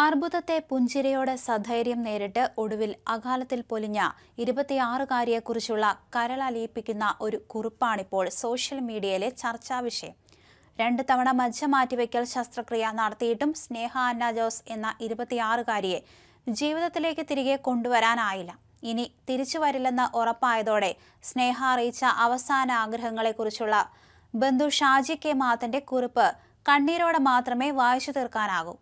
അർബുദത്തെ പുഞ്ചിരിയോടെ സധൈര്യം നേരിട്ട് ഒടുവിൽ അകാലത്തിൽ പൊലിഞ്ഞ 26-കാരിയെക്കുറിച്ചുള്ള കരളലിയിപ്പിക്കുന്ന ഒരു കുറിപ്പാണിപ്പോൾ സോഷ്യൽ മീഡിയയിലെ ചർച്ചാ വിഷയം. 2 തവണ മജ്ജ മാറ്റിവെക്കൽ ശസ്ത്രക്രിയ നടത്തിയിട്ടും സ്നേഹ അന്ന ജോസ് എന്ന 26-കാരിയെ ജീവിതത്തിലേക്ക് തിരികെ കൊണ്ടുവരാനായില്ല. ഇനി തിരിച്ചു വരില്ലെന്ന് ഉറപ്പായതോടെ സ്നേഹ അറിയിച്ച അവസാന ആഗ്രഹങ്ങളെക്കുറിച്ചുള്ള ബന്ധു ഷാജി കെ മാത്തന്റെ കുറിപ്പ് കണ്ണീരോടെ മാത്രമേ വായിച്ചു തീർക്കാനാകൂ.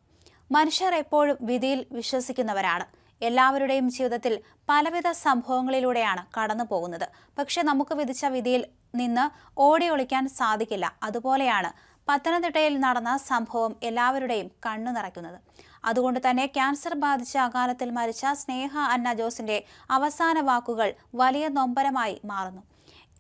മനുഷ്യർ എപ്പോഴും വിധിയിൽ വിശ്വസിക്കുന്നവരാണ്. എല്ലാവരുടെയും ജീവിതത്തിൽ പലവിധ സംഭവങ്ങളിലൂടെയാണ് കടന്നു പോകുന്നത്. പക്ഷെ നമുക്ക് വിധിച്ച വിധിയിൽ നിന്ന് ഓടി ഒളിക്കാൻ സാധിക്കില്ല. അതുപോലെയാണ് പത്തനംതിട്ടയിൽ നടന്ന സംഭവം എല്ലാവരുടെയും കണ്ണു നിറയ്ക്കുന്നത്. അതുകൊണ്ട് തന്നെ ക്യാൻസർ ബാധിച്ച അകാലത്തിൽ മരിച്ച സ്നേഹ അന്ന ജോസിന്റെ അവസാന വാക്കുകൾ വലിയ നൊമ്പരമായി മാറുന്നു.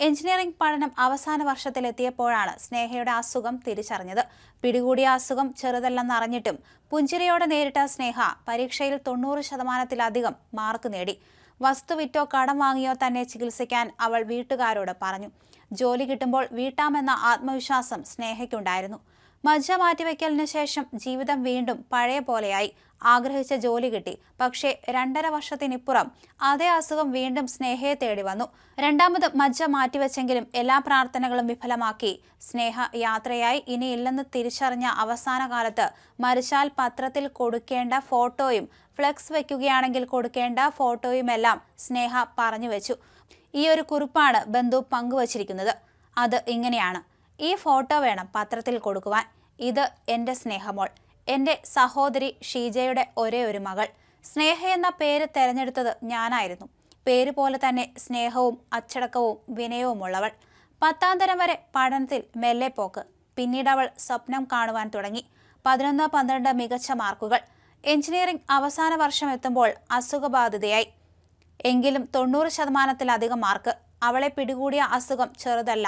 എഞ്ചിനീയറിംഗ് പഠനം അവസാന വർഷത്തിലെത്തിയപ്പോഴാണ് സ്നേഹയുടെ അസുഖം തിരിച്ചറിഞ്ഞത്. പിടികൂടിയ അസുഖം ചെറുതല്ലെന്നറിഞ്ഞിട്ടും പുഞ്ചിരിയോടെ നേരിട്ട സ്നേഹ പരീക്ഷയിൽ 90%-ലധികം മാർക്ക് നേടി. വസ്തു വിറ്റോ കടം വാങ്ങിയോ തന്നെ ചികിത്സിക്കാൻ അവൾ വീട്ടുകാരോട് പറഞ്ഞു. ജോലി കിട്ടുമ്പോൾ വീട്ടാമെന്ന ആത്മവിശ്വാസം സ്നേഹയ്ക്കുണ്ടായിരുന്നു. മജ്ജ മാറ്റിവെക്കലിന് ശേഷം ജീവിതം വീണ്ടും പഴയ പോലെയായി. ആഗ്രഹിച്ച ജോലി കിട്ടി. പക്ഷേ 2.5 വർഷത്തിനിപ്പുറം അതേ അസുഖം വീണ്ടും സ്നേഹയെ തേടി വന്നു. രണ്ടാമത് മജ്ജ മാറ്റിവെച്ചെങ്കിലും എല്ലാ പ്രാർത്ഥനകളും വിഫലമാക്കി സ്നേഹ യാത്രയായി. ഇനിയില്ലെന്ന് തിരിച്ചറിഞ്ഞ അവസാന കാലത്ത് മരിച്ചാൽ പത്രത്തിൽ കൊടുക്കേണ്ട ഫോട്ടോയും ഫ്ലെക്സ് വയ്ക്കുകയാണെങ്കിൽ കൊടുക്കേണ്ട ഫോട്ടോയുമെല്ലാം സ്നേഹ പറഞ്ഞു വെച്ചു. ഈ ഒരു കുറിപ്പാണ് ബന്ധു പങ്കുവച്ചിരിക്കുന്നത്. അത് ഇങ്ങനെയാണ്: ഈ ഫോട്ടോ വേണം പത്രത്തിൽ കൊടുക്കുവാൻ. ഇത് എൻ്റെ സ്നേഹമോൾ, എൻ്റെ സഹോദരി ഷീജയുടെ ഒരേ ഒരു മകൾ. സ്നേഹ എന്ന പേര് തെരഞ്ഞെടുത്തത് ഞാനായിരുന്നു. പേര് പോലെ തന്നെ സ്നേഹവും അച്ചടക്കവും വിനയവുമുള്ളവൾ. 10ാം തരം വരെ പഠനത്തിൽ മെല്ലെ പോക്ക്. പിന്നീട് അവൾ സ്വപ്നം കാണുവാൻ തുടങ്ങി. 11-12 മികച്ച മാർക്കുകൾ. എഞ്ചിനീയറിംഗ് അവസാന വർഷം എത്തുമ്പോൾ അസുഖബാധിതയായി. എങ്കിലും 90%-ലധികം മാർക്ക്. അവളെ പിടികൂടിയ അസുഖം ചെറുതല്ല.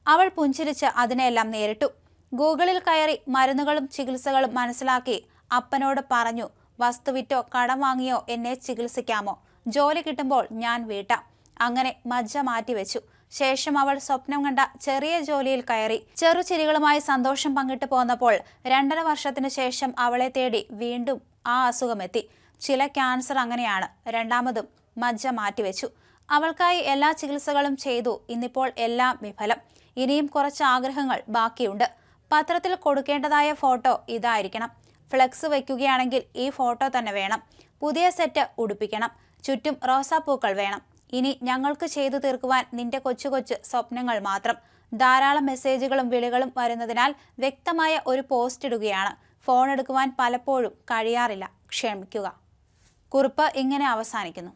അവൾ പുഞ്ചിരിച്ച് അതിനെല്ലാം നേരിട്ടു. ഗൂഗിളിൽ കയറി മരുന്നുകളും ചികിത്സകളും മനസ്സിലാക്കി അപ്പനോട് പറഞ്ഞു, വസ്തുവിറ്റോ കടം വാങ്ങിയോ എന്നെ ചികിത്സിക്കാമോ? ജോലി കിട്ടുമ്പോൾ ഞാൻ വീട്ടാം. അങ്ങനെ മജ്ജ മാറ്റിവെച്ചു. ശേഷം അവൾ സ്വപ്നം കണ്ട ചെറിയ ജോലിയിൽ കയറി. ചെറുചിരികളുമായി സന്തോഷം പങ്കിട്ട് പോന്നപ്പോൾ 2.5 വർഷത്തിന് ശേഷം അവളെ തേടി വീണ്ടും ആ അസുഖമെത്തി. ചില ക്യാൻസർ അങ്ങനെയാണ്. രണ്ടാമതും മജ്ജ മാറ്റിവെച്ചു. അവൾക്കായി എല്ലാ ചികിത്സകളും ചെയ്തു. ഇന്നിപ്പോൾ എല്ലാം വിഫലം. ഇനിയും കുറച്ച് ആഗ്രഹങ്ങൾ ബാക്കിയുണ്ട്. പത്രത്തിൽ കൊടുക്കേണ്ടതായ ഫോട്ടോ ഇതായിരിക്കണം. ഫ്ലെക്സ് വയ്ക്കുകയാണെങ്കിൽ ഈ ഫോട്ടോ തന്നെ വേണം. പുതിയ സെറ്റ് ഉടുപ്പിക്കണം. ചുറ്റും റോസാപ്പൂക്കൾ വേണം. ഇനി ഞങ്ങൾക്ക് ചെയ്തു തീർക്കുവാൻ നിന്റെ കൊച്ചു കൊച്ചു സ്വപ്നങ്ങൾ മാത്രം. ധാരാളം മെസ്സേജുകളും വിളികളും വരുന്നതിനാൽ വ്യക്തമായ ഒരു പോസ്റ്റ് ഇടുകയാണ്. ഫോൺ എടുക്കുവാൻ പലപ്പോഴും കഴിയാറില്ല. ക്ഷമിക്കുക. കുറിപ്പ് ഇങ്ങനെ അവസാനിക്കുന്നു.